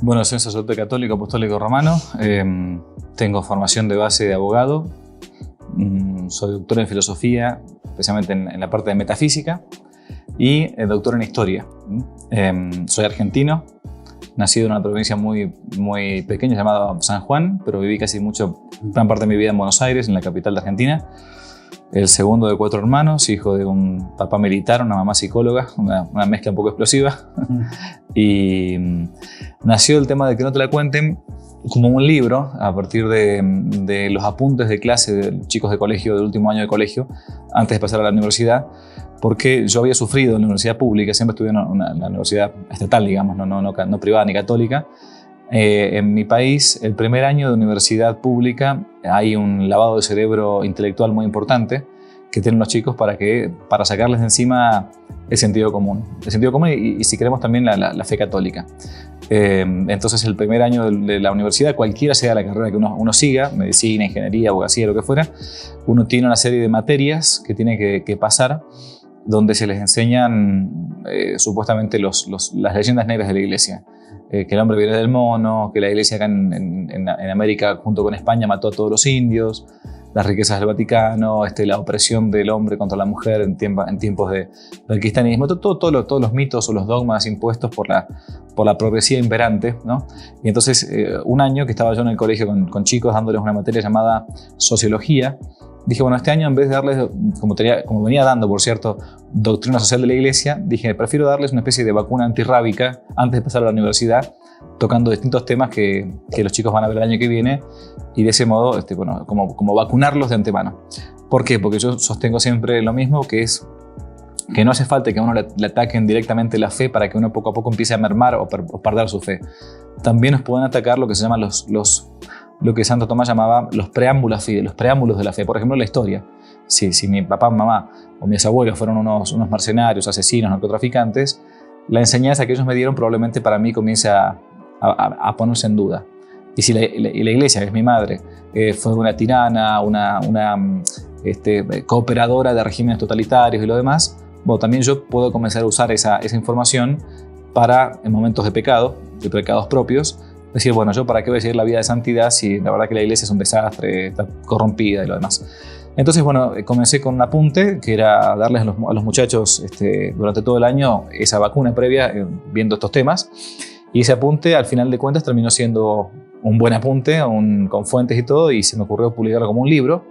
Bueno, soy sacerdote católico apostólico romano. Tengo formación de base de abogado. Soy doctor en filosofía, especialmente en la parte de metafísica, y doctor en historia. Soy argentino, nacido en una provincia muy pequeña llamada San Juan, pero viví gran parte de mi vida en Buenos Aires, en la capital de Argentina. El segundo de 4 hermanos, hijo de un papá militar, una mamá psicóloga, una mezcla un poco explosiva. Y nació el tema de Que no te la cuenten como un libro a partir de los apuntes de clase de chicos de colegio, del último año de colegio, antes de pasar a la universidad, porque yo había sufrido en la universidad pública, siempre estudié en una universidad estatal, digamos, no privada ni católica. En mi país, el primer año de universidad pública, hay un lavado de cerebro intelectual muy importante que tienen los chicos para sacarles de encima el sentido común. Y si queremos también la fe católica. Entonces el primer año de la universidad, cualquiera sea la carrera que uno siga, medicina, ingeniería, abogacía, lo que fuera, uno tiene una serie de materias que tiene que pasar, donde se les enseñan supuestamente las leyendas negras de la Iglesia. Que el hombre viene del mono, que la Iglesia acá en América junto con España mató a todos los indios, las riquezas del Vaticano, la opresión del hombre contra la mujer en tiempos del cristianismo, todos los mitos o los dogmas impuestos por la progresía imperante, ¿no? Y entonces un año que estaba yo en el colegio con chicos dándoles una materia llamada sociología, dije, bueno, este año en vez de darles, como venía dando, por cierto, doctrina social de la Iglesia, dije, prefiero darles una especie de vacuna antirrábica antes de pasar a la universidad, tocando distintos temas que los chicos van a ver el año que viene, y de ese modo, como vacunarlos de antemano. ¿Por qué? Porque yo sostengo siempre lo mismo, que es que no hace falta que a uno le ataquen directamente la fe para que uno poco a poco empiece a mermar o perder su fe. También nos pueden atacar lo que se llama lo que Santo Tomás llamaba los preámbulos de la fe. Por ejemplo, la historia. Si mi papá, mamá o mis abuelos fueron unos mercenarios, asesinos, narcotraficantes, la enseñanza que ellos me dieron probablemente para mí comience a ponerse en duda. Y si la Iglesia, que es mi madre, fue una tirana, una cooperadora de regímenes totalitarios y lo demás, bueno, también yo puedo comenzar a usar esa información para, en momentos de pecados propios, decir, bueno, ¿yo para qué voy a seguir la vida de santidad si la verdad que la Iglesia es un desastre, está corrompida y lo demás? Entonces, bueno, comencé con un apunte que era darles a los muchachos durante todo el año esa vacuna previa viendo estos temas, y ese apunte al final de cuentas terminó siendo un buen apunte con fuentes y todo, y se me ocurrió publicarlo como un libro.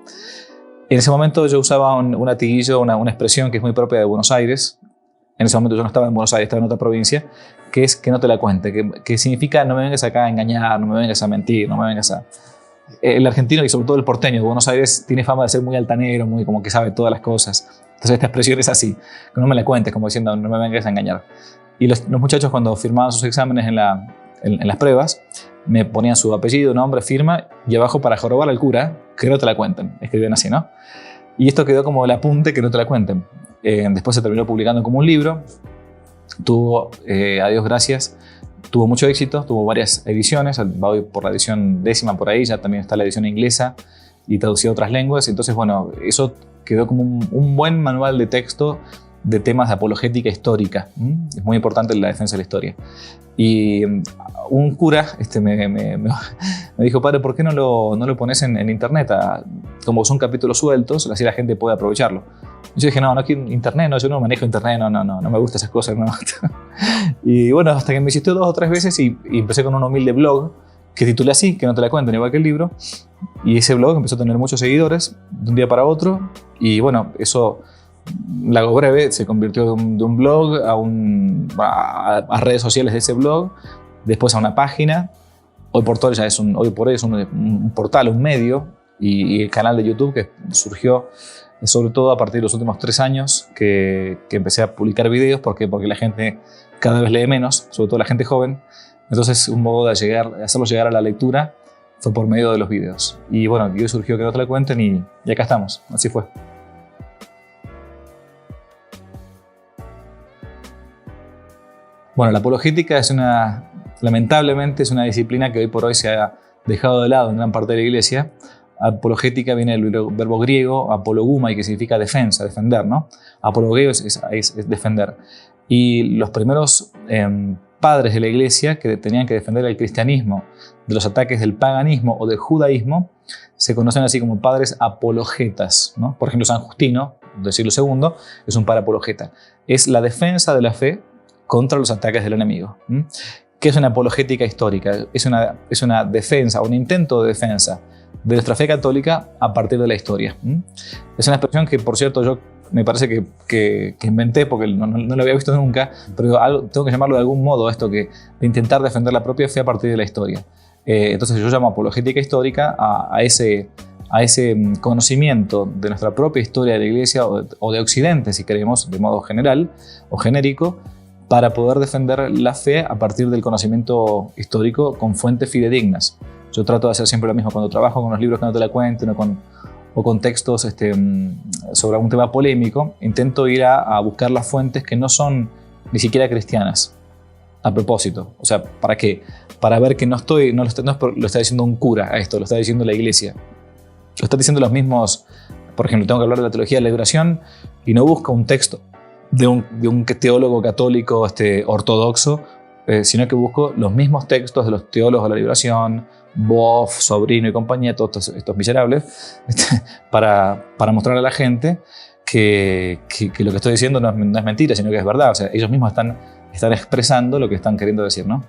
En ese momento yo usaba un latiguillo, una expresión que es muy propia de Buenos Aires. En ese momento yo no estaba en Buenos Aires, estaba en otra provincia, que es que no te la cuente, que significa no me vengas acá a engañar, no me vengas a mentir, no me vengas a... El argentino y sobre todo el porteño de Buenos Aires tiene fama de ser muy altanero, muy como que sabe todas las cosas. Entonces esta expresión es así, que no me la cuentes, como diciendo no me vengas a engañar. Y los muchachos cuando firmaban sus exámenes en las pruebas, me ponían su apellido, nombre, firma, y abajo para jorobar al cura, que no te la cuenten. Escribían así, ¿no? Y esto quedó como el apunte, que no te la cuenten. Después se terminó publicando como un libro. Tuvo, a Dios gracias, tuvo mucho éxito, tuvo varias ediciones. Va hoy por la edición 10ª por ahí, ya también está la edición inglesa y traducida a otras lenguas. Entonces, bueno, eso quedó como un buen manual de texto de temas de apologética histórica. Es muy importante en la defensa de la historia. Y un cura me dijo, padre, ¿por qué no lo pones en internet? Como son capítulos sueltos, así la gente puede aprovecharlo. Y yo dije, no quiero internet, yo no manejo internet, no me gustan esas cosas. No. Y bueno, hasta que me insistió 2 o 3 veces y empecé con un humilde blog que titulé así, que no te la cuenten, igual que el libro. Y ese blog empezó a tener muchos seguidores de un día para otro. Y bueno, eso... La hago breve, se convirtió de un blog a redes sociales de ese blog, después a una página. Hoy por hoy es un portal, un medio, y el canal de YouTube que surgió sobre todo a partir de los últimos 3 años que empecé a publicar videos, porque la gente cada vez lee menos, sobre todo la gente joven. Entonces un modo de hacerlos llegar a la lectura fue por medio de los videos. Y bueno, hoy surgió Que no te la cuenten y acá estamos, así fue. Bueno, la apologética lamentablemente es una disciplina que hoy por hoy se ha dejado de lado en gran parte de la Iglesia. Apologética viene del verbo griego apologumai, que significa defensa, defender, ¿no? Apologeo es defender. Y los primeros padres de la iglesia que tenían que defender el cristianismo de los ataques del paganismo o del judaísmo, se conocen así como padres apologetas, ¿no? Por ejemplo, San Justino, del siglo II, es un padre apologeta. Es la defensa de la fe contra los ataques del enemigo. ¿Qué es una apologética histórica? Es una defensa, un intento de defensa de nuestra fe católica a partir de la historia. Es una expresión que, por cierto, yo me parece que inventé porque no lo había visto nunca, pero tengo que llamarlo de algún modo esto de intentar defender la propia fe a partir de la historia. Entonces yo llamo apologética histórica a ese conocimiento de nuestra propia historia de la Iglesia o de Occidente, si queremos, de modo general o genérico, para poder defender la fe a partir del conocimiento histórico con fuentes fidedignas. Yo trato de hacer siempre lo mismo cuando trabajo con los libros que no te la cuenten o con textos sobre algún tema polémico. Intento ir a buscar las fuentes que no son ni siquiera cristianas. A propósito, o sea, ¿para qué? Para ver que no lo está diciendo un cura a esto, lo está diciendo la iglesia. Lo están diciendo los mismos, por ejemplo, tengo que hablar de la teología de la liberación y no busco un texto de un teólogo católico ortodoxo, sino que busco los mismos textos de los teólogos de la liberación, Boff, Sobrino y compañía, todos estos miserables, para mostrar a la gente que lo que estoy diciendo no es mentira, sino que es verdad. O sea, ellos mismos están expresando lo que están queriendo decir, ¿no?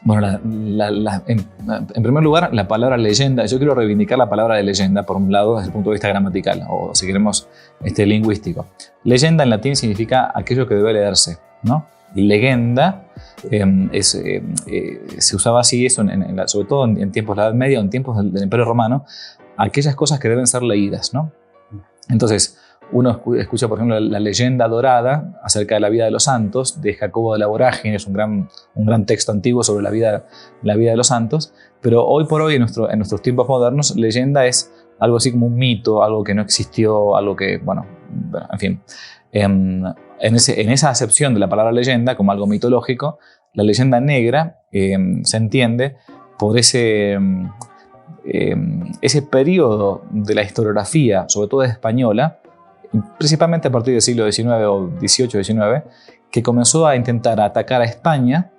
Bueno, en primer lugar, la palabra leyenda, yo quiero reivindicar la palabra de leyenda, por un lado, desde el punto de vista gramatical, o si queremos, lingüístico. Leyenda en latín significa aquello que debe leerse, ¿no? Legenda se usaba así, eso sobre todo en tiempos de la Edad Media o en tiempos del Imperio Romano, aquellas cosas que deben ser leídas, ¿no? Entonces, uno escucha, por ejemplo, la leyenda dorada acerca de la vida de los santos, de Jacobo de la Vorágine, es un gran texto antiguo sobre la vida de los santos, pero hoy por hoy, en nuestros tiempos modernos, leyenda es algo así como un mito, algo que no existió, algo que, bueno, en fin. En esa acepción de la palabra leyenda, como algo mitológico, la leyenda negra se entiende por ese periodo de la historiografía, sobre todo española, principalmente a partir del siglo XIX o XVIII-XIX, que comenzó a intentar atacar a España,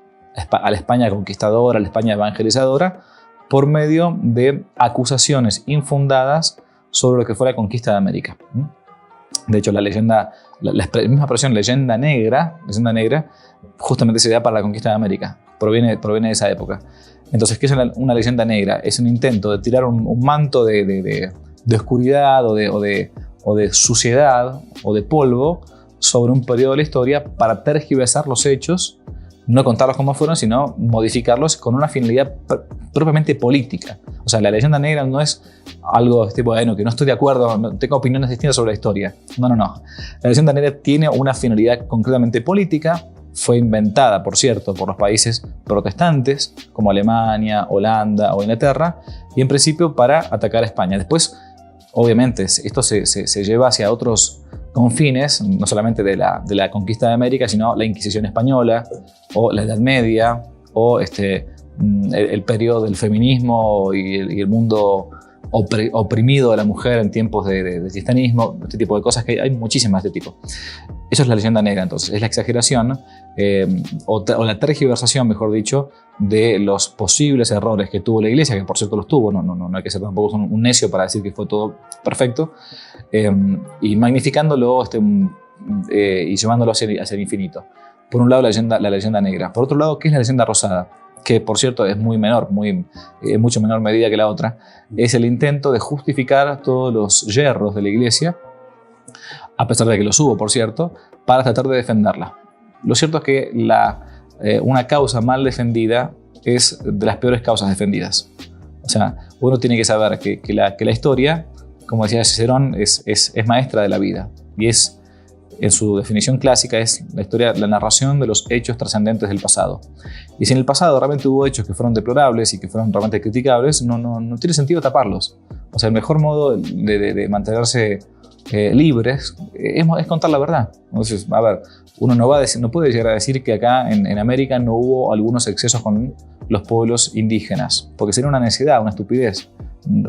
a la España conquistadora, a la España evangelizadora, por medio de acusaciones infundadas sobre lo que fue la conquista de América. De hecho, la misma expresión leyenda negra, justamente se da para la conquista de América, proviene de esa época. Entonces, ¿qué es una leyenda negra? Es un intento de tirar un manto de oscuridad o de suciedad o de polvo sobre un periodo de la historia para tergiversar los hechos, no contarlos como fueron, sino modificarlos con una finalidad propiamente política. O sea, la leyenda negra no es algo tipo, bueno, que no estoy de acuerdo, no, tengo opiniones distintas sobre la historia. No. La leyenda negra tiene una finalidad concretamente política. Fue inventada, por cierto, por los países protestantes, como Alemania, Holanda o Inglaterra, y en principio para atacar a España. Después, obviamente, esto se lleva hacia otros confines, no solamente de la conquista de América, sino la Inquisición española, o la Edad Media, o el periodo del feminismo y el mundo oprimido de la mujer en tiempos de cristianismo, este tipo de cosas, que hay muchísimas de este tipo. Eso es la leyenda negra, entonces, es la exageración o la tergiversación, mejor dicho, de los posibles errores que tuvo la Iglesia, que por cierto los tuvo, no hay que ser tampoco un necio para decir que fue todo perfecto, y magnificándolo y llevándolo hacia el infinito. Por un lado, la leyenda negra. Por otro lado, ¿qué es la leyenda rosada? Que por cierto es muy menor, mucho menor medida que la otra. Es el intento de justificar todos los yerros de la Iglesia, a pesar de que los hubo, por cierto, para tratar de defenderla. Lo cierto es que una causa mal defendida es de las peores causas defendidas. O sea, uno tiene que saber que la historia, como decía Cicerón, es maestra de la vida. Y en su definición clásica, es la historia, la narración de los hechos trascendentes del pasado. Y si en el pasado realmente hubo hechos que fueron deplorables y que fueron realmente criticables, no tiene sentido taparlos. O sea, el mejor modo de mantenerse libres es contar la verdad. Entonces, a ver, uno no puede llegar a decir que acá en América no hubo algunos excesos con los pueblos indígenas, porque sería una necedad, una estupidez.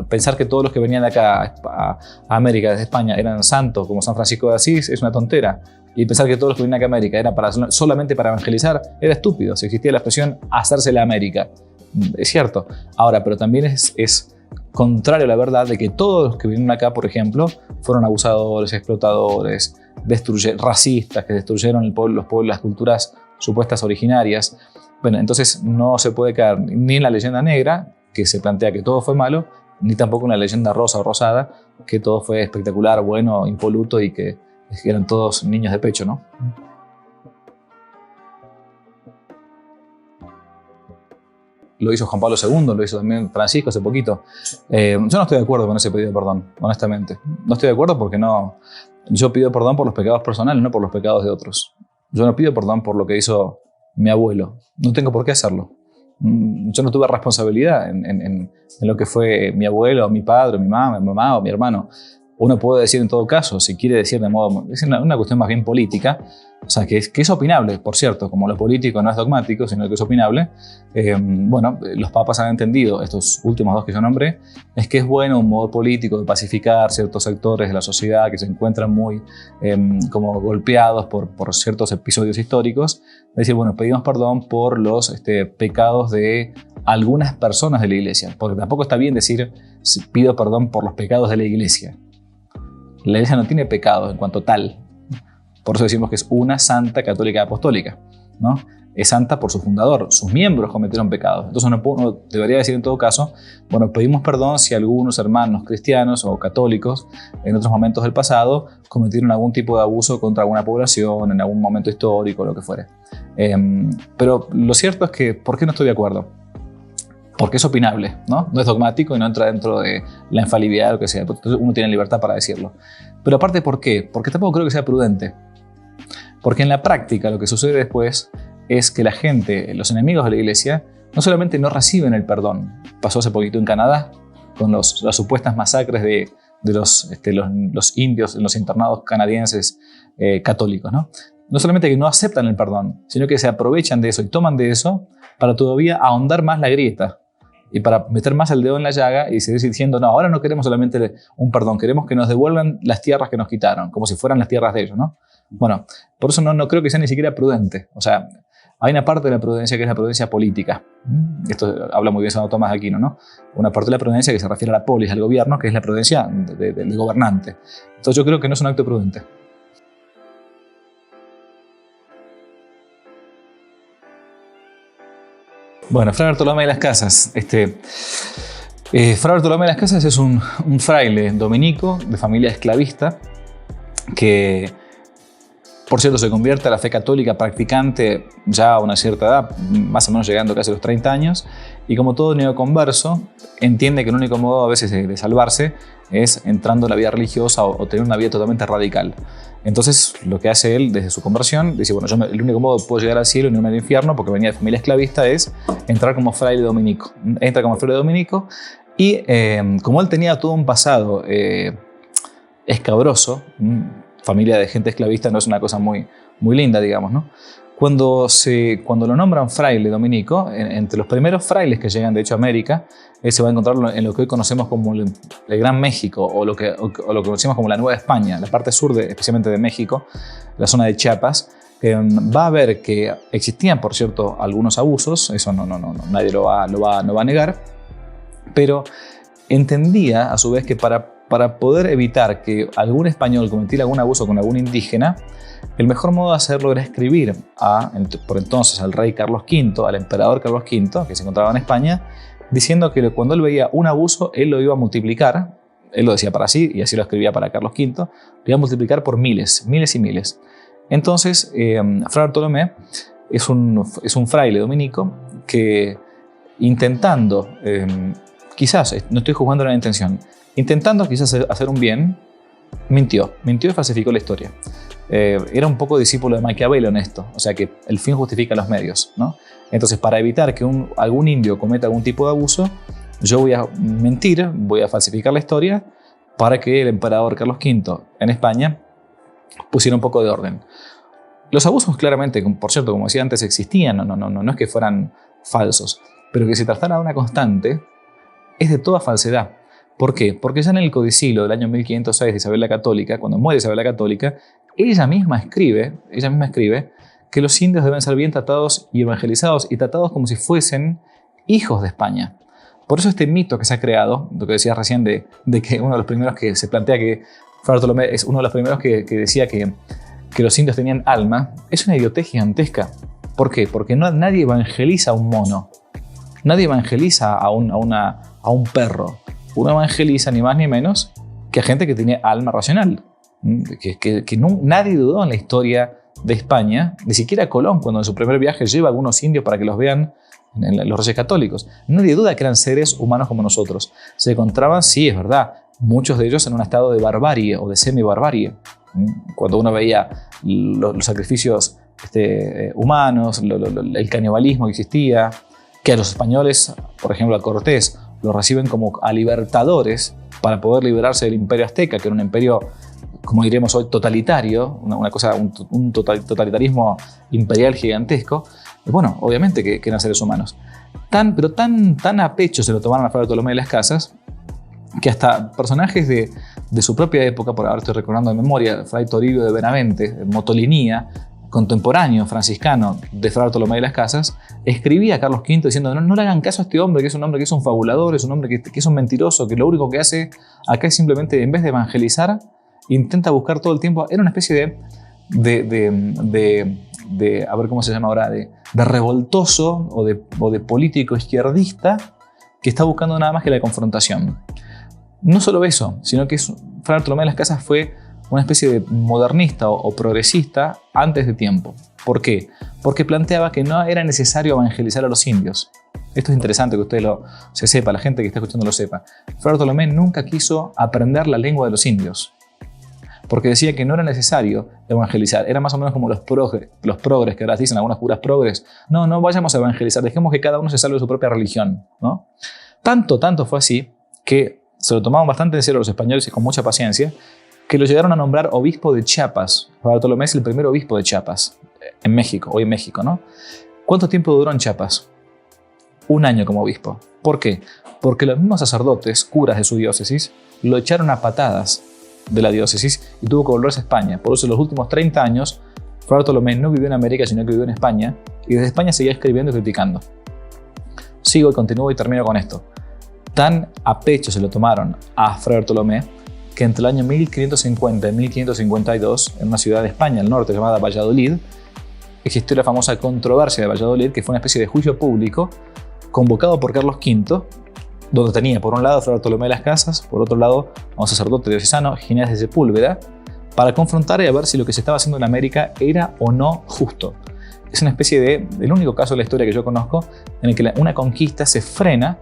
Pensar que todos los que venían de acá a América desde España eran santos como San Francisco de Asís es una tontera. Y pensar que todos los que venían acá a América era solamente para evangelizar era estúpido. Si existía la expresión hacerse la América. Es cierto. Ahora, pero también es contrario a la verdad de que todos los que vinieron acá, por ejemplo, fueron abusadores, explotadores, racistas, que destruyeron los pueblos, las culturas supuestas originarias. Bueno, entonces no se puede caer ni en la leyenda negra, que se plantea que todo fue malo, ni tampoco en la leyenda rosa o rosada, que todo fue espectacular, bueno, impoluto y que eran todos niños de pecho, ¿no? Lo hizo Juan Pablo II, lo hizo también Francisco hace poquito. Yo no estoy de acuerdo con ese pedido de perdón, honestamente. No estoy de acuerdo porque yo pido perdón por los pecados personales, no por los pecados de otros. Yo no pido perdón por lo que hizo mi abuelo. No tengo por qué hacerlo. Yo no tuve responsabilidad en lo que fue mi abuelo, mi padre, mi mamá o mi hermano. Uno puede decir en todo caso, si quiere decir de modo... Es una cuestión más bien política, o sea, que es opinable, por cierto, como lo político no es dogmático, sino que es opinable. Bueno, los papas han entendido, estos últimos dos que yo nombré, es que es bueno un modo político de pacificar ciertos sectores de la sociedad que se encuentran muy como golpeados por ciertos episodios históricos. Es decir, bueno, pedimos perdón por los pecados de algunas personas de la iglesia, porque tampoco está bien decir pido perdón por los pecados de la iglesia. La iglesia no tiene pecado en cuanto tal. Por eso decimos que es una santa católica apostólica, ¿no? Es santa por su fundador. Sus miembros cometieron pecados. Entonces uno debería decir en todo caso, bueno, pedimos perdón si algunos hermanos cristianos o católicos en otros momentos del pasado cometieron algún tipo de abuso contra alguna población, en algún momento histórico, lo que fuere. Pero lo cierto es que, ¿por qué no estoy de acuerdo? Porque es opinable, ¿no? No es dogmático y no entra dentro de la infalibilidad o lo que sea. Entonces uno tiene libertad para decirlo. Pero aparte, ¿por qué? Porque tampoco creo que sea prudente. Porque en la práctica lo que sucede después es que la gente, los enemigos de la iglesia, no solamente no reciben el perdón. Pasó hace poquito en Canadá con las supuestas masacres de los indios en los internados canadienses católicos, ¿no? No solamente que no aceptan el perdón, sino que se aprovechan de eso y toman de eso para todavía ahondar más la grieta y para meter más el dedo en la llaga y seguir diciendo, no, ahora no queremos solamente un perdón, queremos que nos devuelvan las tierras que nos quitaron, como si fueran las tierras de ellos, ¿no? Bueno, por eso no creo que sea ni siquiera prudente. O sea, hay una parte de la prudencia que es la prudencia política. Esto habla muy bien Santo Tomás de Aquino, ¿no? Una parte de la prudencia que se refiere a la polis, al gobierno, que es la prudencia del gobernante. Entonces yo creo que no es un acto prudente. Bueno, Fray Bartolomé de las Casas. Fray Bartolomé de las Casas es un fraile dominico de familia esclavista que, por cierto, se convierte a la fe católica practicante ya a una cierta edad, más o menos llegando casi a los 30 años, y como todo neoconverso, entiende que el único modo a veces de salvarse es entrando en la vida religiosa o tener una vida totalmente radical. Entonces, lo que hace él desde su conversión, dice, bueno, el único modo que puedo llegar al cielo y no al infierno, porque venía de familia esclavista, es entrar como fraile dominico. Entra como fraile dominico y como él tenía todo un pasado escabroso, familia de gente esclavista no es una cosa muy linda, digamos, ¿no? Cuando lo nombran fraile dominico, entre los primeros frailes que llegan de hecho a América, se va a encontrar en lo que hoy conocemos como el Gran México o lo que conocemos como la Nueva España, la parte sur especialmente de México, la zona de Chiapas. Va a ver que existían, por cierto, algunos abusos, eso nadie lo va a negar, pero entendía a su vez que para poder evitar que algún español cometiera algún abuso con algún indígena, el mejor modo de hacerlo era escribir por entonces al rey Carlos V, al emperador Carlos V, que se encontraba en España, diciendo que cuando él veía un abuso, él lo iba a multiplicar, él lo decía para sí, y así lo escribía para Carlos V, lo iba a multiplicar por miles y miles. Entonces, Fray Bartolomé es un fraile dominico que intentando, quizás, no estoy juzgando la intención, intentando quizás hacer un bien, mintió y falsificó la historia. Era un poco discípulo de Maquiavelo en esto, o sea que el fin justifica los medios, ¿no? Entonces, para evitar que algún indio cometa algún tipo de abuso, yo voy a mentir, voy a falsificar la historia para que el emperador Carlos V en España pusiera un poco de orden. Los abusos claramente, por cierto, como decía antes, existían, no es que fueran falsos, pero que se tratara de una constante es de toda falsedad. ¿Por qué? Porque ya en el Codicilo del año 1506 de Isabel la Católica, cuando muere Isabel la Católica, ella misma escribe que los indios deben ser bien tratados y evangelizados y tratados como si fuesen hijos de España. Por eso este mito que se ha creado, lo que decías recién de que uno de los primeros que se plantea que Fray Bartolomé es uno de los primeros que decía que los indios tenían alma, es una idiotez gigantesca. ¿Por qué? Porque nadie evangeliza a un mono, nadie evangeliza a un perro. Uno evangeliza ni más ni menos que a gente que tiene alma racional. Nadie dudó en la historia de España, ni siquiera Colón, cuando en su primer viaje lleva a algunos indios para que los vean los reyes católicos. Nadie duda que eran seres humanos como nosotros. Se encontraban, sí, es verdad, muchos de ellos en un estado de barbarie o de semi-barbarie. Cuando uno veía los sacrificios humanos, el canibalismo que existía, que a los españoles, por ejemplo a Cortés, los reciben como a libertadores para poder liberarse del imperio azteca, que era un imperio, como diríamos hoy, totalitario, un totalitarismo imperial gigantesco. Y bueno, obviamente que eran seres humanos. Pero tan a pecho se lo tomaron a Fray Bartolomé de las Casas, que hasta personajes de su propia época, por ahora estoy recordando de memoria, Fray Toribio de Benavente, Motolinía, contemporáneo franciscano de Fray Bartolomé de las Casas, escribía a Carlos V diciendo no le hagan caso a este hombre, que es un hombre que es un fabulador, es un hombre que es un mentiroso, que lo único que hace acá es simplemente, en vez de evangelizar, intenta buscar todo el tiempo. Era una especie a ver cómo se llama ahora, de revoltoso o de político izquierdista que está buscando nada más que la confrontación. No solo eso, sino que Fray Bartolomé de las Casas fue una especie de modernista o progresista antes de tiempo. ¿Por qué? Porque planteaba que no era necesario evangelizar a los indios. Esto es interesante que usted se sepa, la gente que está escuchando lo sepa. Fray Bartolomé nunca quiso aprender la lengua de los indios, porque decía que no era necesario evangelizar. Era más o menos como los progres, que ahora dicen algunas curas progres. No vayamos a evangelizar, dejemos que cada uno se salve de su propia religión, ¿no? Tanto fue así que se lo tomaban bastante en serio los españoles y con mucha paciencia, que lo llegaron a nombrar obispo de Chiapas. Bartolomé es el primer obispo de Chiapas, en México, hoy en México, ¿no? ¿Cuánto tiempo duró en Chiapas? 1 año como obispo. ¿Por qué? Porque los mismos sacerdotes, curas de su diócesis, lo echaron a patadas de la diócesis y tuvo que volverse a España. Por eso en los últimos 30 años, Fray Bartolomé no vivió en América, sino que vivió en España, y desde España seguía escribiendo y criticando. Sigo y continúo y termino con esto. Tan a pecho se lo tomaron a Fray Bartolomé que entre el año 1550 y 1552, en una ciudad de España, al norte, llamada Valladolid, existió la famosa controversia de Valladolid, que fue una especie de juicio público convocado por Carlos V, donde tenía por un lado a Fray Bartolomé de las Casas, por otro lado a un sacerdote diocesano, Ginés de Sepúlveda, para confrontar y a ver si lo que se estaba haciendo en América era o no justo. Es una especie el único caso de la historia que yo conozco en el que una conquista se frena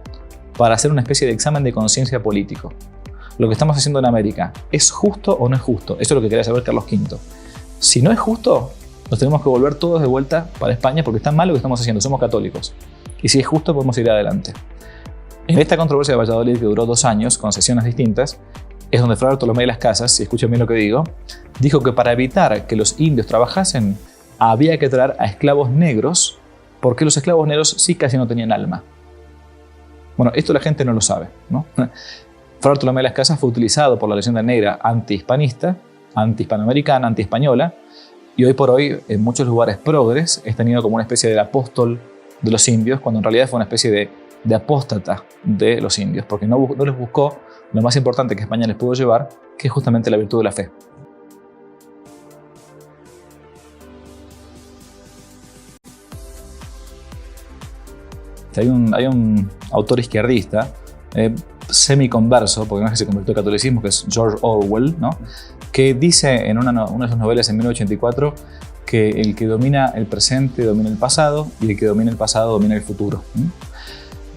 para hacer una especie de examen de conciencia político. Lo que estamos haciendo en América, ¿es justo o no es justo? Eso es lo que quería saber Carlos V. Si no es justo, nos tenemos que volver todos de vuelta para España porque está mal lo que estamos haciendo, somos católicos. Y si es justo, podemos ir adelante. En esta controversia de Valladolid, que duró 2 años, con sesiones distintas, es donde Fray Bartolomé de las Casas, si escuchan bien lo que digo, dijo que para evitar que los indios trabajasen, había que traer a esclavos negros, porque los esclavos negros sí casi no tenían alma. Bueno, esto la gente no lo sabe, ¿no? Fray Bartolomé de las Casas fue utilizado por la leyenda negra antihispanista, antihispanoamericana, antiespañola, y hoy por hoy en muchos lugares progres es tenido como una especie de apóstol de los indios, cuando en realidad fue una especie de apóstata de los indios, porque no les buscó lo más importante que España les pudo llevar, que es justamente la virtud de la fe. Hay un autor izquierdista, semiconverso, porque no es que se convirtió al catolicismo, que es George Orwell, ¿no? Que dice en una de sus novelas en 1984 que el que domina el presente domina el pasado y el que domina el pasado domina el futuro.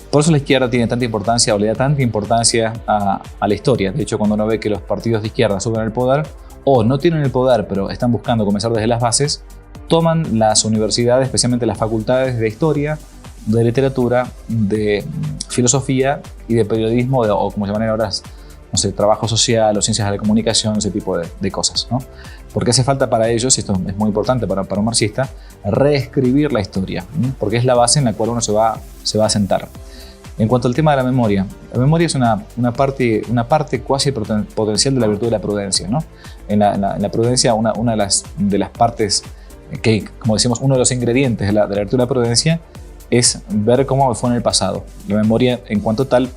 Por eso la izquierda tiene tanta importancia, o le da tanta importancia a la historia. De hecho, cuando uno ve que los partidos de izquierda suben al poder, o no tienen el poder, pero están buscando comenzar desde las bases, toman las universidades, especialmente las facultades de historia, de literatura, de filosofía y de periodismo, o como se llaman ahora, no sé, trabajo social o ciencias de la comunicación, ese tipo de cosas, ¿no? Porque hace falta para ellos, y esto es muy importante para un marxista, reescribir la historia, ¿no? Porque es la base en la cual uno se va a sentar. En cuanto al tema de la memoria es una parte cuasi potencial de la virtud de la prudencia, ¿no? En la prudencia, una de las partes que, como decimos, uno de los ingredientes de la virtud de la prudencia es ver cómo fue en el pasado. La memoria, en cuanto tal,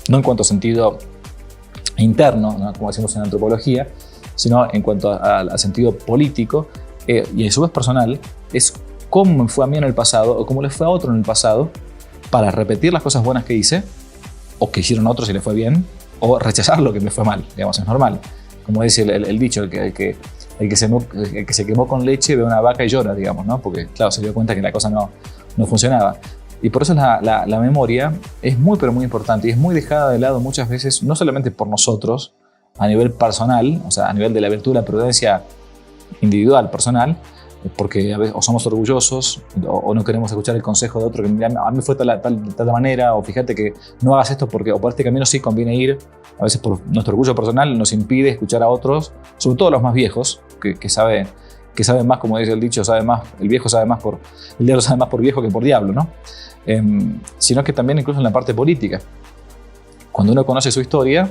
no en cuanto a sentido interno, ¿no?, como decimos en antropología, sino en cuanto al sentido político y a su vez personal, es cómo me fue a mí en el pasado o cómo le fue a otro en el pasado, para repetir las cosas buenas que hice, o que hicieron otros y le fue bien, o rechazar lo que me fue mal, digamos, es normal. Como dice el dicho, el que se quemó con leche ve una vaca y llora, digamos, ¿no? Porque, claro, se dio cuenta que la cosa no funcionaba. Y por eso la memoria es muy, pero muy importante, y es muy dejada de lado muchas veces, no solamente por nosotros, a nivel personal, o sea, a nivel de la virtud de la prudencia individual, personal, porque a veces o somos orgullosos o no queremos escuchar el consejo de otro que a mí fue de tal manera, o fíjate que no hagas esto porque o por este camino sí conviene ir. A veces por nuestro orgullo personal nos impide escuchar a otros, sobre todo los más viejos, que saben más, como dice el dicho, el diablo sabe más por viejo que por diablo, ¿no? Sino que también incluso en la parte política. Cuando uno conoce su historia,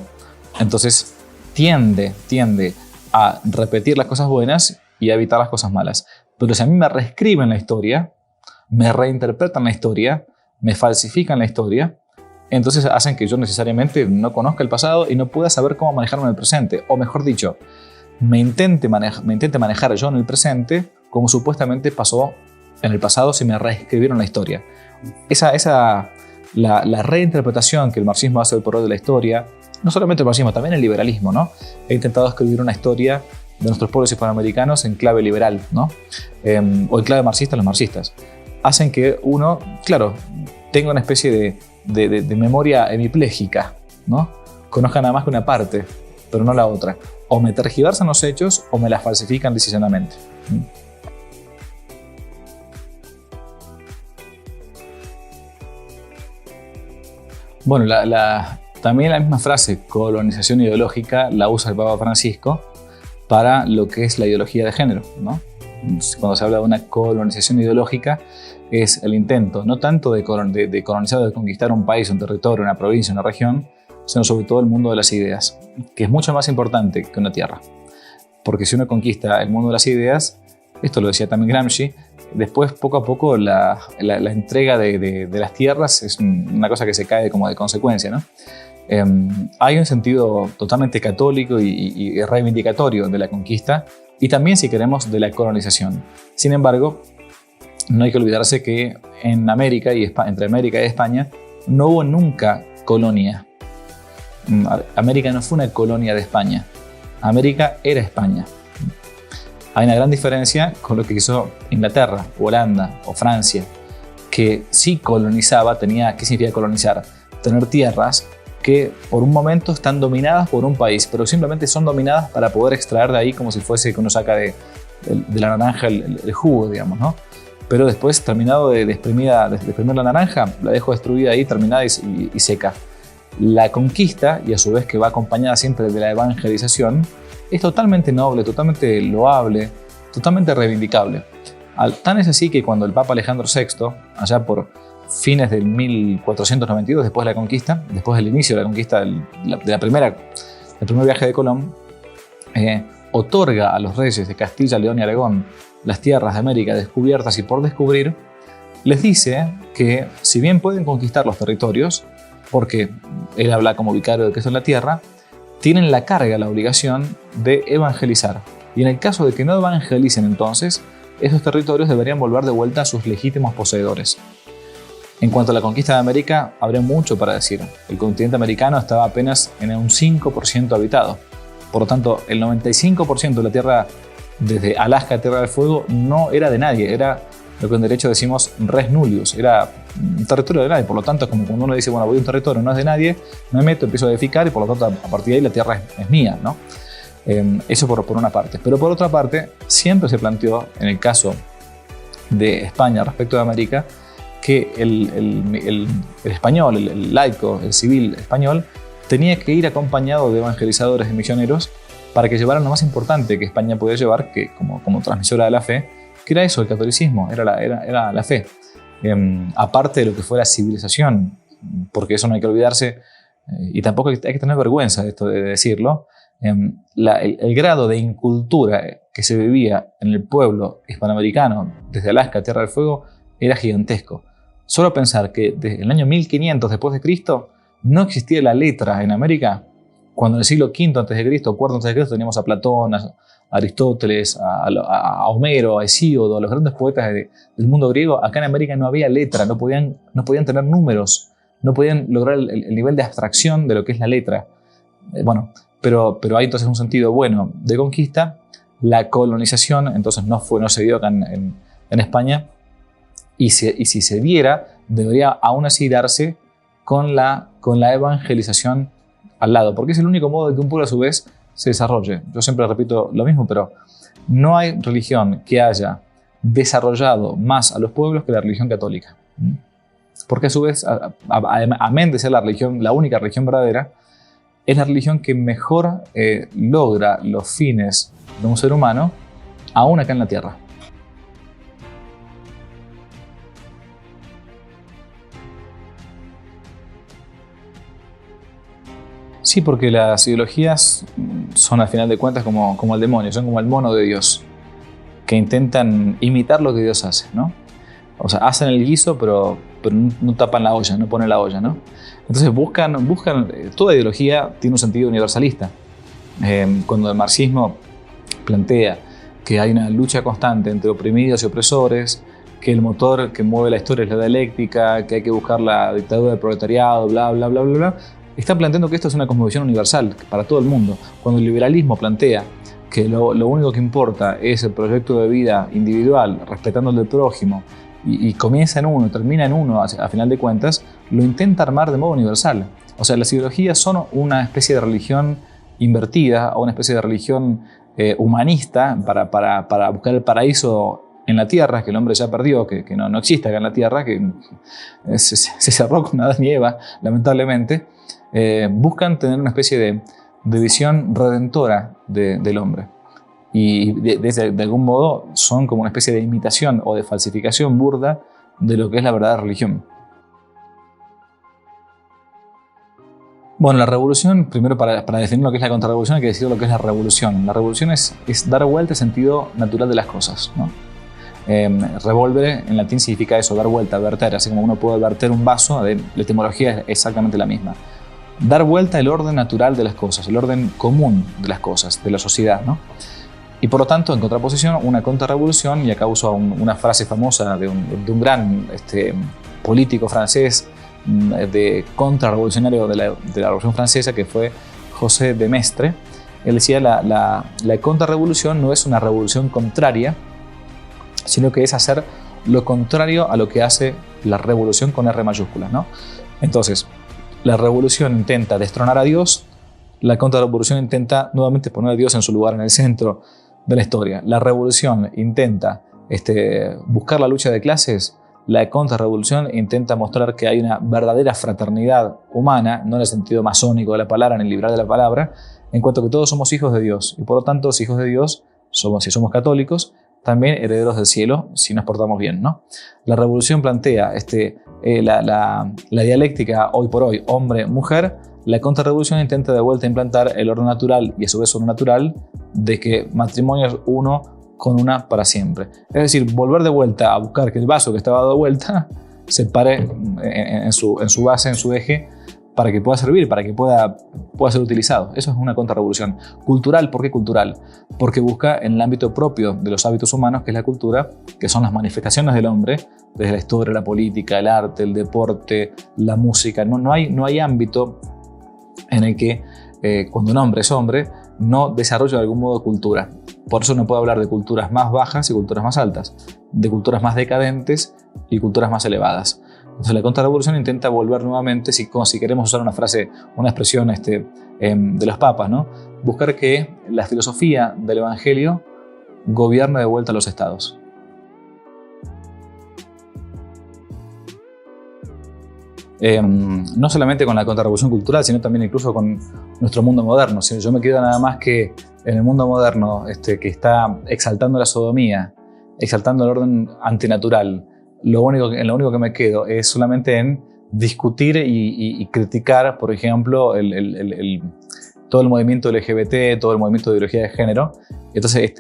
entonces tiende a repetir las cosas buenas y a evitar las cosas malas. Pero si a mí me reescriben la historia, me reinterpretan la historia, me falsifican la historia, entonces hacen que yo necesariamente no conozca el pasado y no pueda saber cómo manejarme en el presente. O mejor dicho, me intente manejar yo en el presente como supuestamente pasó en el pasado si me reescribieron la historia. La reinterpretación que el marxismo hace hoy por hoy de la historia, no solamente el marxismo, también el liberalismo, ¿no? He intentado escribir una historia de nuestros pueblos hispanoamericanos en clave liberal, ¿no? O en clave marxista, los marxistas. Hacen que uno, claro, tenga una especie de memoria hemipléjica, ¿no? Conozca nada más que una parte, pero no la otra. O me tergiversan los hechos o me las falsifican decisionalmente. Bueno, también la misma frase, colonización ideológica, la usa el Papa Francisco para lo que es la ideología de género, ¿no? Cuando se habla de una colonización ideológica, es el intento no tanto de colonizar o de conquistar un país, un territorio, una provincia, una región, sino sobre todo el mundo de las ideas, que es mucho más importante que una tierra. Porque si uno conquista el mundo de las ideas, esto lo decía también Gramsci, después poco a poco la entrega de las tierras es una cosa que se cae como de consecuencia, ¿no? Hay un sentido totalmente católico y reivindicatorio de la conquista y también, si queremos, de la colonización. Sin embargo, no hay que olvidarse que en América entre América y España no hubo nunca colonia. América no fue una colonia de España. América era España. Hay una gran diferencia con lo que hizo Inglaterra, Holanda o Francia, que sí colonizaba. ¿Qué significa colonizar? Tener tierras que por un momento están dominadas por un país, pero simplemente son dominadas para poder extraer de ahí, como si fuese que uno saca de la naranja el jugo, digamos, ¿no? Pero después, terminado de exprimir la naranja, la dejo destruida ahí, terminada y seca. La conquista, y a su vez que va acompañada siempre de la evangelización, es totalmente noble, totalmente loable, totalmente reivindicable. Tan es así que cuando el Papa Alejandro VI, allá por fines del 1492, después de la conquista, después del inicio de la conquista del primer viaje de Colón, otorga a los reyes de Castilla, León y Aragón las tierras de América descubiertas y por descubrir, les dice que si bien pueden conquistar los territorios, porque él habla como vicario de que eso es la tierra, tienen la carga, la obligación de evangelizar. Y en el caso de que no evangelicen entonces, esos territorios deberían volver de vuelta a sus legítimos poseedores. En cuanto a la conquista de América, habría mucho para decir. El continente americano estaba apenas en un 5% habitado. Por lo tanto, el 95% de la tierra, desde Alaska a Tierra del Fuego, no era de nadie. Era lo que en derecho decimos res nullius. Era un territorio de nadie. Por lo tanto, como cuando uno dice, bueno, voy a un territorio, no es de nadie, me meto, empiezo a edificar y por lo tanto, a partir de ahí la tierra es mía, ¿no? Eso por una parte. Pero por otra parte, siempre se planteó, en el caso de España respecto de América, que el español, el laico, el civil español, tenía que ir acompañado de evangelizadores y misioneros para que llevaran lo más importante que España podía llevar, que como transmisora de la fe, que era eso, el catolicismo, era la fe. Aparte de lo que fue la civilización porque eso no hay que olvidarse, y tampoco hay que tener vergüenza de esto de decirlo. El grado de incultura que se vivía en el pueblo hispanoamericano, desde Alaska a Tierra del Fuego, era gigantesco. Solo pensar que desde el año 1500 después de Cristo no existía la letra en América, cuando en el siglo V a.C., IV a.C. teníamos a Platón, a Aristóteles, a Homero, a Hesíodo, a los grandes poetas del mundo griego. Acá en América no había letra, no podían tener números, no podían lograr el nivel de abstracción de lo que es la letra. Bueno, pero hay entonces un sentido bueno de conquista. La colonización entonces no se dio acá en España, y si se diera, debería aún así darse con la evangelización al lado, porque es el único modo de que un pueblo a su vez se desarrolle. Yo siempre repito lo mismo, pero no hay religión que haya desarrollado más a los pueblos que la religión católica. Porque a su vez, amén de ser la única religión verdadera, es la religión que mejor logra los fines de un ser humano, aún acá en la tierra. Sí, porque las ideologías son, al final de cuentas, como el demonio, son como el mono de Dios, que intentan imitar lo que Dios hace, ¿no? O sea, hacen el guiso, pero no tapan la olla, no ponen la olla, ¿no? Entonces buscan, toda ideología tiene un sentido universalista. Cuando el marxismo plantea que hay una lucha constante entre oprimidos y opresores, que el motor que mueve la historia es la dialéctica, que hay que buscar la dictadura del proletariado, bla, bla, bla, bla, bla, están planteando que esto es una cosmovisión universal para todo el mundo. Cuando el liberalismo plantea que lo único que importa es el proyecto de vida individual, respetando el del prójimo, y comienza en uno, termina en uno, a final de cuentas, lo intenta armar de modo universal. O sea, las ideologías son una especie de religión invertida, o una especie de religión humanista para buscar el paraíso en la tierra, que el hombre ya perdió, que no existe acá en la tierra, que se cerró con Adán y Eva, lamentablemente. Buscan tener una especie de visión redentora del hombre. Y de algún modo son como una especie de imitación o de falsificación burda de lo que es la verdadera religión. Bueno, la revolución, primero para definir lo que es la contrarrevolución hay que decir lo que es la revolución. La revolución es dar vuelta al sentido natural de las cosas, ¿no? Revolvere en latín significa eso, dar vuelta, verter, así como uno puede verter un vaso, la etimología es exactamente la misma. Dar vuelta al orden natural de las cosas, el orden común de las cosas, de la sociedad, ¿no? Y por lo tanto, en contraposición, una contrarrevolución, y acá uso una frase famosa de un gran político francés, de contrarrevolucionario de la Revolución Francesa, que fue José de Maistre. Él decía, la contrarrevolución no es una revolución contraria, sino que es hacer lo contrario a lo que hace la revolución con R mayúscula, ¿no? Entonces, la revolución intenta destronar a Dios, la contrarrevolución intenta nuevamente poner a Dios en su lugar, en el centro de la historia. La revolución intenta buscar la lucha de clases, la contrarrevolución intenta mostrar que hay una verdadera fraternidad humana, no en el sentido masónico de la palabra, ni liberal de la palabra, en cuanto que todos somos hijos de Dios, y por lo tanto, los hijos de Dios somos, si somos católicos, también herederos del cielo, si nos portamos bien, ¿no? La revolución plantea la dialéctica hoy por hoy, hombre-mujer. La contrarrevolución intenta de vuelta implantar el orden natural y a su vez orden natural de que matrimonio es uno con una para siempre. Es decir, volver de vuelta a buscar que el vaso que estaba dado vuelta se pare en su base, en su eje, para que pueda servir, para que pueda ser utilizado. Eso es una contrarrevolución. Cultural, ¿por qué cultural? Porque busca en el ámbito propio de los hábitos humanos, que es la cultura, que son las manifestaciones del hombre, desde la historia, la política, el arte, el deporte, la música. No hay ámbito en el que cuando un hombre es hombre, no desarrolla de algún modo cultura. Por eso no puedo hablar de culturas más bajas y culturas más altas, de culturas más decadentes y culturas más elevadas. Entonces la contrarrevolución intenta volver nuevamente, si queremos usar una frase, una expresión de los papas, ¿no? Buscar que la filosofía del Evangelio gobierne de vuelta a los estados. No solamente con la contrarrevolución cultural, sino también incluso con nuestro mundo moderno. Si yo me quedo nada más que en el mundo moderno que está exaltando la sodomía, exaltando el orden antinatural, lo único que me quedo es solamente en discutir y criticar, por ejemplo, todo el movimiento LGBT, todo el movimiento de ideología de género. Entonces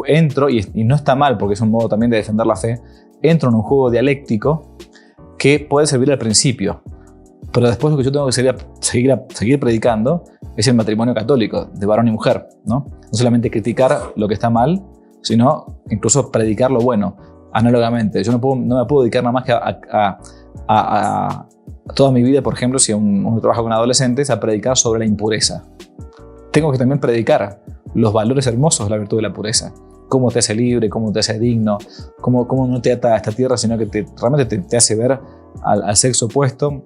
entro, y no está mal porque es un modo también de defender la fe, entro en un juego dialéctico que puede servir al principio, pero después lo que yo tengo que seguir predicando es el matrimonio católico de varón y mujer, ¿no? No solamente criticar lo que está mal, sino incluso predicar lo bueno, análogamente. Yo no me puedo dedicar nada más que a toda mi vida, por ejemplo, si uno trabaja con adolescentes, a predicar sobre la impureza. Tengo que también predicar los valores hermosos de la virtud de la pureza. Cómo te hace libre, cómo te hace digno, cómo no te ata a esta tierra, sino que realmente te hace ver al sexo opuesto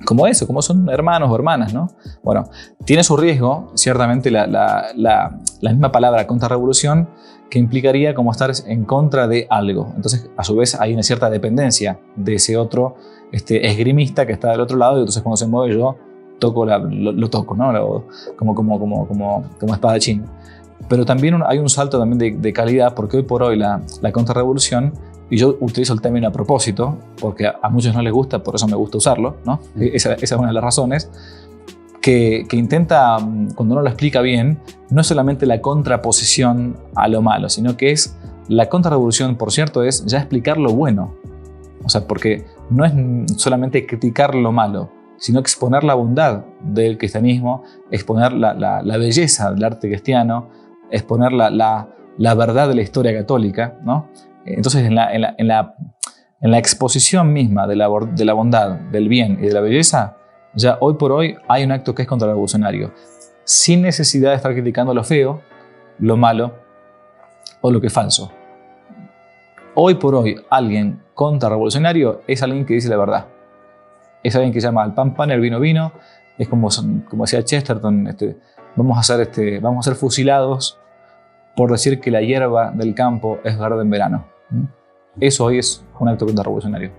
como eso, como son hermanos o hermanas, ¿no? Bueno, tiene su riesgo, ciertamente, la misma palabra contrarrevolución, que implicaría como estar en contra de algo. Entonces, a su vez, hay una cierta dependencia de ese otro esgrimista que está del otro lado, y entonces cuando se mueve yo lo toco, ¿no? Como espadachín. Pero también hay un salto también de calidad, porque hoy por hoy la contrarrevolución, y yo utilizo el término a propósito, porque a muchos no les gusta, por eso me gusta usarlo, ¿no? Esa es una de las razones, que intenta, cuando uno lo explica bien, no es solamente la contraposición a lo malo, sino que es la contrarrevolución, por cierto, es ya explicar lo bueno. O sea, porque no es solamente criticar lo malo, sino exponer la bondad del cristianismo, exponer la belleza del arte cristiano, exponer la verdad de la historia católica, ¿no? Entonces, en la exposición misma de la bondad, del bien y de la belleza, ya hoy por hoy hay un acto que es contrarrevolucionario, sin necesidad de estar criticando lo feo, lo malo o lo que es falso. Hoy por hoy, alguien contrarrevolucionario es alguien que dice la verdad. Es alguien que llama al pan pan, el vino vino. Es como decía Chesterton, vamos a ser fusilados por decir que la hierba del campo es verde en verano. Eso hoy es un acto contrarrevolucionario.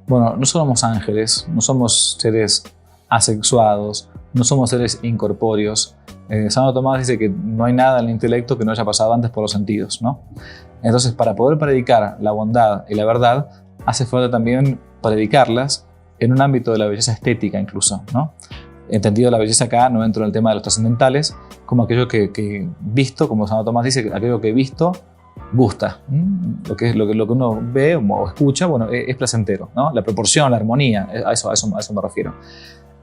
Bueno, no somos ángeles, no somos seres asexuados, no somos seres incorpóreos. Santo Tomás dice que no hay nada en el intelecto que no haya pasado antes por los sentidos, ¿no? Entonces, para poder predicar la bondad y la verdad, hace falta también predicarlas en un ámbito de la belleza estética incluso, ¿no? Entendido la belleza acá, no entro en el tema de los trascendentales, como aquello que visto, como Santo Tomás dice, aquello que visto gusta. Lo que uno ve o escucha, bueno, es placentero, ¿no? La proporción, la armonía, a eso me refiero.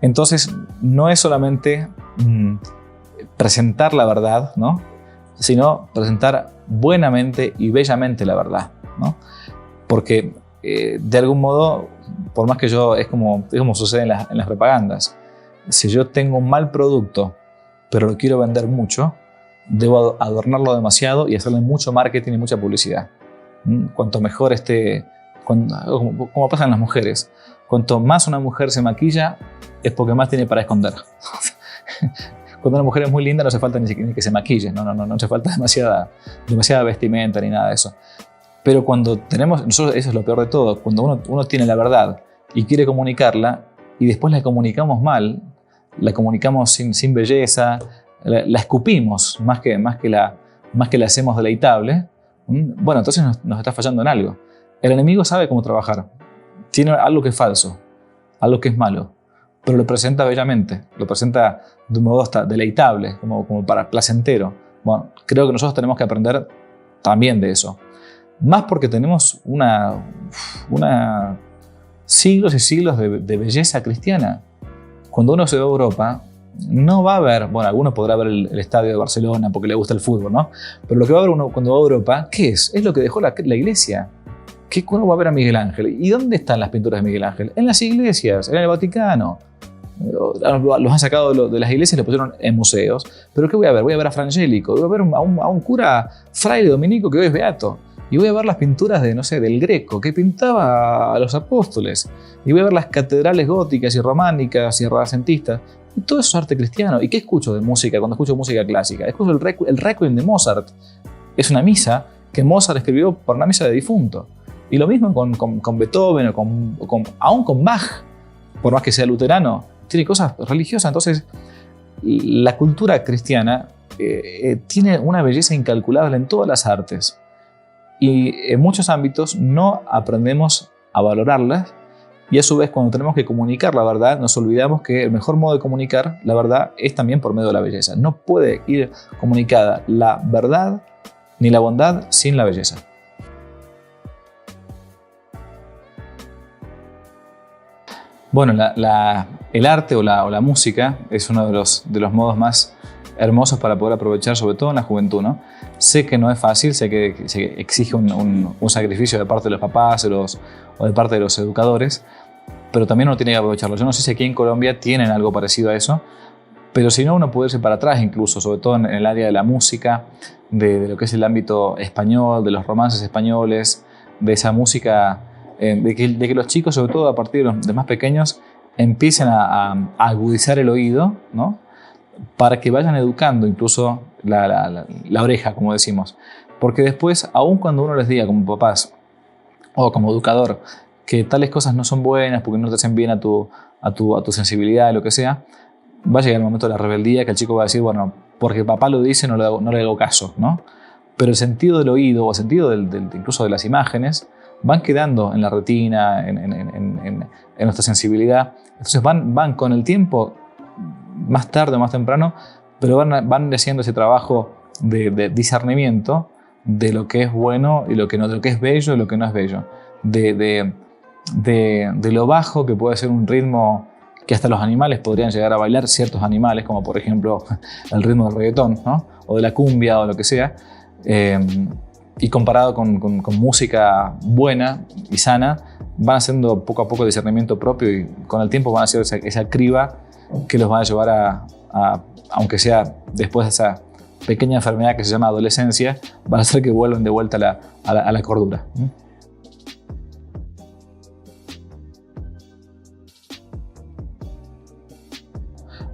Entonces, no es solamente presentar la verdad, ¿no? Sino presentar buenamente y bellamente la verdad, ¿no? Porque de algún modo, por más que es como sucede en las propagandas, si yo tengo un mal producto pero lo quiero vender mucho, debo adornarlo demasiado y hacerle mucho marketing y mucha publicidad. Cuanto mejor como pasa en las mujeres, cuanto más una mujer se maquilla es porque más tiene para esconder. Cuando una mujer es muy linda no hace falta ni que se maquille, no hace falta demasiada vestimenta ni nada de eso. Pero cuando nosotros, eso es lo peor de todo, cuando uno tiene la verdad y quiere comunicarla y después la comunicamos mal, la comunicamos sin belleza, la escupimos más que la hacemos deleitable, bueno, entonces nos está fallando en algo. El enemigo sabe cómo trabajar. Tiene algo que es falso, algo que es malo, pero lo presenta bellamente, lo presenta de un modo hasta deleitable, como para placentero. Bueno, creo que nosotros tenemos que aprender también de eso. Más porque tenemos siglos y siglos de belleza cristiana. Cuando uno se va a Europa, no va a ver, bueno, alguno podrá ver el estadio de Barcelona porque le gusta el fútbol, ¿no? Pero lo que va a ver uno cuando va a Europa, ¿qué es? Es lo que dejó la iglesia. ¿Uno va a ver a Miguel Ángel? ¿Y dónde están las pinturas de Miguel Ángel? En las iglesias, en el Vaticano. Los han sacado de las iglesias y los pusieron en museos. ¿Pero qué voy a ver? Voy a ver a Frangélico, voy a ver a un cura fraile dominico que hoy es beato. Y voy a ver las pinturas del Greco, que pintaba a los apóstoles. Y voy a ver las catedrales góticas y románicas y renacentistas. Y todo eso es arte cristiano. ¿Y qué escucho de música cuando escucho música clásica? Escucho el Requiem de Mozart. Es una misa que Mozart escribió para una misa de difunto. Y lo mismo con Beethoven o aún con Bach, por más que sea luterano, tiene cosas religiosas. Entonces, la cultura cristiana tiene una belleza incalculable en todas las artes. y en muchos ámbitos no aprendemos a valorarlas, y a su vez cuando tenemos que comunicar la verdad nos olvidamos que el mejor modo de comunicar la verdad es también por medio de la belleza. No puede ir comunicada la verdad ni la bondad sin la belleza. Bueno, el arte o la música es uno de los modos más hermosos para poder aprovechar, sobre todo en la juventud, ¿no? Sé que no es fácil, sé que exige un sacrificio de parte de los papás o de parte de los educadores, pero también uno tiene que aprovecharlo. Yo no sé si aquí en Colombia tienen algo parecido a eso, pero si no, uno puede irse para atrás incluso, sobre todo en el área de la música, de lo que es el ámbito español, de los romances españoles, de esa música, de que los chicos, sobre todo a partir de más pequeños, empiecen a agudizar el oído, ¿no? Para que vayan educando incluso la oreja, como decimos. Porque después, aun cuando uno les diga como papás o como educador que tales cosas no son buenas porque no te hacen bien a tu sensibilidad, lo que sea, va a llegar el momento de la rebeldía que el chico va a decir, bueno, porque papá lo dice no le hago caso, ¿no? Pero el sentido del oído o el sentido incluso de las imágenes van quedando en la retina, en nuestra sensibilidad. Entonces van con el tiempo, más tarde o más temprano, pero van haciendo ese trabajo de discernimiento de lo que es bueno y lo que no, de lo que es bello y lo que no es bello, de lo bajo que puede ser un ritmo que hasta los animales podrían llegar a bailar, ciertos animales, como por ejemplo el ritmo del reggaetón, ¿no? O de la cumbia o lo que sea, y comparado con música buena y sana, van haciendo poco a poco discernimiento propio y con el tiempo van a hacer esa criba que los va a llevar a, aunque sea después de esa pequeña enfermedad que se llama adolescencia, van a hacer que vuelvan de vuelta a la cordura.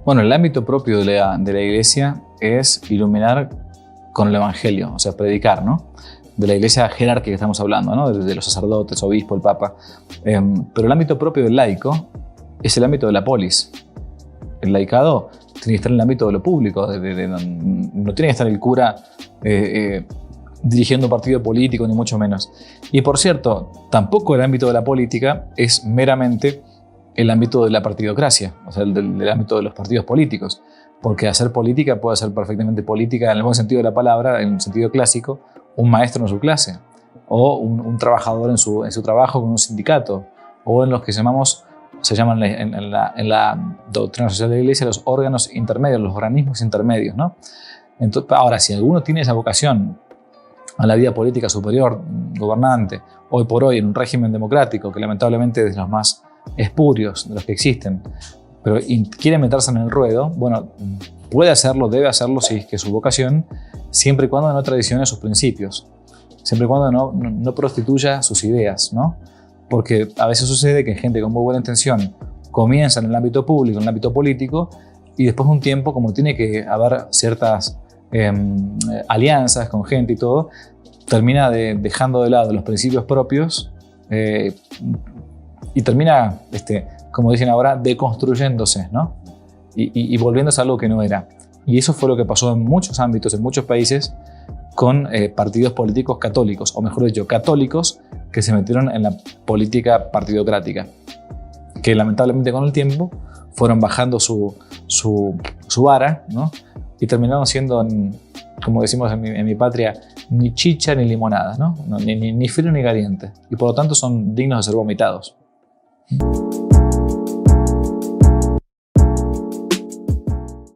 Bueno, el ámbito propio de la Iglesia es iluminar con el Evangelio, o sea, predicar, ¿no? De la Iglesia jerárquica que estamos hablando, ¿no? De los sacerdotes, obispo, el Papa. Pero el ámbito propio del laico es el ámbito de la polis. El laicado tiene que estar en el ámbito de lo público, no tiene que estar el cura dirigiendo partido político, ni mucho menos. Y por cierto, tampoco el ámbito de la política es meramente el ámbito de la partidocracia, o sea, del ámbito de los partidos políticos, porque hacer política puede ser perfectamente política en el buen sentido de la palabra, en el sentido clásico, un maestro en su clase, o un trabajador en su trabajo con un sindicato, o en los que se llaman en la doctrina social de la Iglesia los órganos intermedios, los organismos intermedios, ¿no? Entonces, ahora, si alguno tiene esa vocación a la vida política superior, gobernante, hoy por hoy en un régimen democrático, que lamentablemente es de los más espurios de los que existen, pero quiere meterse en el ruedo, bueno, puede hacerlo, debe hacerlo si es que es su vocación, siempre y cuando no traicione sus principios, siempre y cuando no prostituya sus ideas, ¿no? Porque a veces sucede que gente con muy buena intención comienza en el ámbito público, en el ámbito político, y después de un tiempo, como tiene que haber ciertas alianzas con gente y todo, termina dejando de lado los principios propios y termina, como dicen ahora, deconstruyéndose, ¿no? Y volviéndose a algo que no era. Y eso fue lo que pasó en muchos ámbitos, en muchos países, con partidos políticos católicos, o mejor dicho, católicos que se metieron en la política partidocrática, que lamentablemente con el tiempo fueron bajando su vara, ¿no? Y terminaron siendo, como decimos en mi patria, ni chicha ni limonada, ¿no? Ni frío ni caliente, y por lo tanto son dignos de ser vomitados.